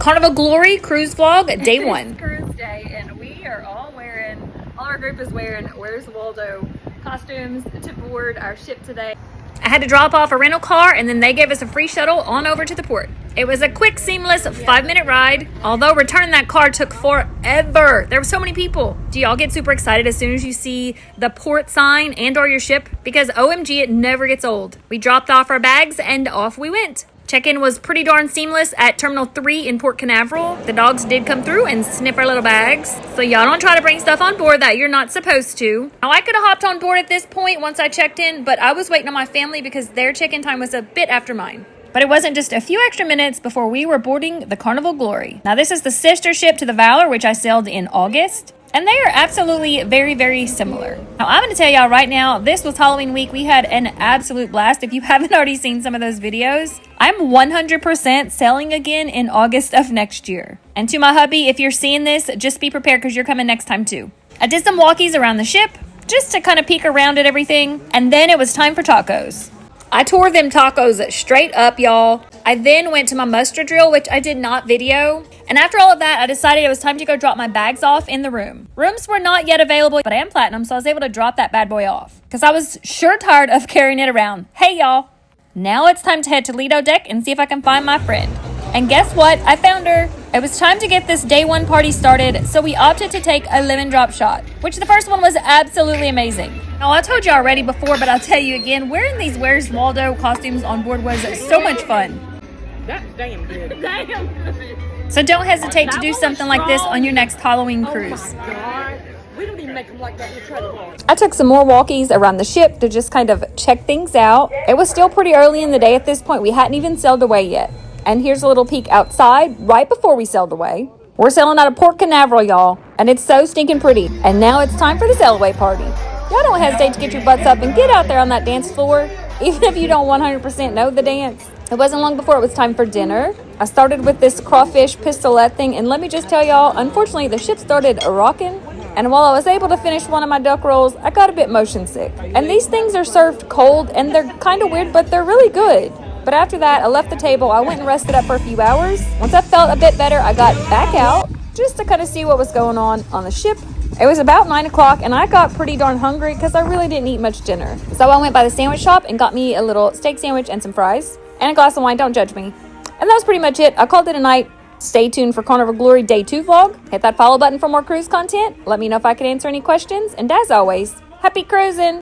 Carnival Glory cruise vlog, day 1. It's cruise day, and we are all our group is wearing Where's Waldo costumes to board our ship today. I had to drop off a rental car, and then they gave us a free shuttle on over to the port. It was a quick, seamless 5-minute ride, although returning that car took forever. There were so many people. Do y'all get super excited as soon as you see the port sign and or your ship? Because OMG, it never gets old. We dropped off our bags and off we went. Check-in was pretty darn seamless at Terminal 3 in Port Canaveral. The dogs did come through and sniff our little bags. So y'all don't try to bring stuff on board that you're not supposed to. Now, I could have hopped on board at this point once I checked in, but I was waiting on my family because their check-in time was a bit after mine. But it wasn't just a few extra minutes before we were boarding the Carnival Glory. Now, this is the sister ship to the Valor, which I sailed in August. And they are absolutely very, very similar. Now, I'm going to tell y'all right now, this was Halloween week. We had an absolute blast. If you haven't already seen some of those videos, I'm 100% sailing again in August of next year. And to my hubby, if you're seeing this, just be prepared because you're coming next time too. I did some walkies around the ship just to kind of peek around at everything. And then it was time for tacos. I tore them tacos straight up, y'all. I then went to my muster drill, which I did not video. And after all of that, I decided it was time to go drop my bags off in the room. Rooms were not yet available, but I am platinum, so I was able to drop that bad boy off. Because I was sure tired of carrying it around. Hey, y'all. Now it's time to head to Lido Deck and see if I can find my friend. And guess what? I found her. It was time to get this day 1 party started, so we opted to take a lemon drop shot, which the first one was absolutely amazing. Now, I told you already before, but I'll tell you again, wearing these Where's Waldo costumes on board was so much fun. That's damn good. Damn good. So don't hesitate to do something like this on your next Halloween cruise. Oh my God. We don't even make them like that in the trailer park. I took some more walkies around the ship to just kind of check things out. It was still pretty early in the day at this point. We hadn't even sailed away yet. And here's a little peek outside right before we sailed away. We're sailing out of Port Canaveral, y'all. And it's so stinking pretty. And now it's time for the sail away party. Y'all don't hesitate to get your butts up and get out there on that dance floor, even if you don't 100% know the dance. It wasn't long before it was time for dinner. I started with this crawfish pistolette thing, and let me just tell y'all, unfortunately, the ship started rocking. And while I was able to finish one of my duck rolls, I got a bit motion sick. And these things are served cold, and they're kind of weird, but they're really good. But after that, I left the table. I went and rested up for a few hours. Once I felt a bit better, I got back out just to kind of see what was going on the ship. It was about 9 o'clock, and I got pretty darn hungry because I really didn't eat much dinner. So I went by the sandwich shop and got me a little steak sandwich and some fries and a glass of wine. Don't judge me. And that was pretty much it. I called it a night. Stay tuned for Carnival Glory Day 2 vlog. Hit that follow button for more cruise content. Let me know if I could answer any questions. And as always, happy cruising!